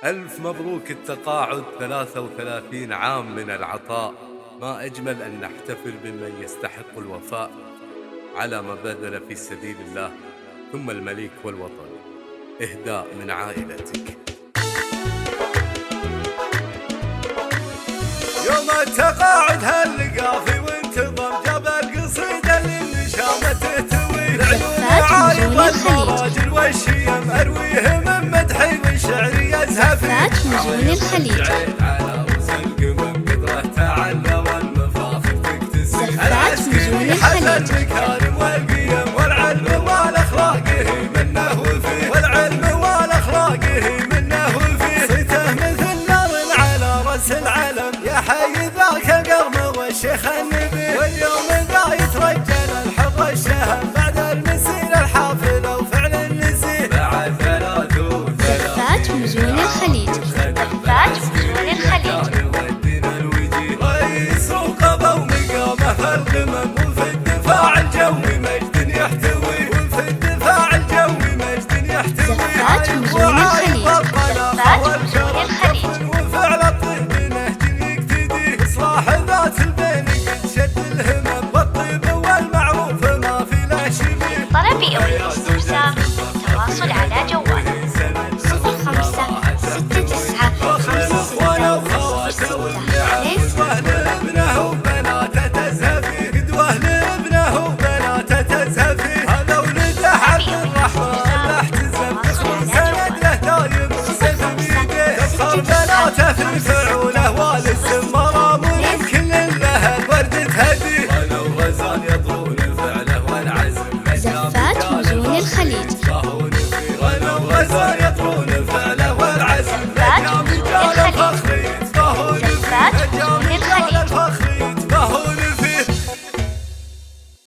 ألف مبروك التقاعد 33 عام من العطاء. ما أجمل أن نحتفل بمن يستحق الوفاء على ما بذل في سبيل الله. ثم المليك والوطن، إهداء من عائلتك. يوم التقاعد هاللقافي وانتظم جبل قصيدة للنشامة تهتوي العيون عايض المراجل والشيم أرويه من مدحي والشعر يزهفي نجوم الخليج. على رؤوس القمم قدره تعلى والمفاخر تكتسي العسكري حتى المكارم والقيم والعلم والأخلاقه منه وفيه والعلم والأخلاقه منه وفيه صيته مثل نار على رأس العلم يا حي ذاك القرم والشيخ النبي واليوم ذا يترجل الحظ الشهم بعد المسير الحافلة وفعل النزيه بعد 33 زفات نجوم الخليج. زفات نجوم الخليج. رئيس وقبه ومقامه في القمم وفي الدفاع الجوي مجد يحتوي وفي الدفاع الجوي مجد يحتوي زفات نجوم الخليج. زفات نجوم الخليج. وفعل الطيب نهج يقتدي إصلاح ذات البين قد شد الهمم والطيب والمعروف ما في له شبيه. طلب أو الاستفسار التواصل على جوال 05 6 9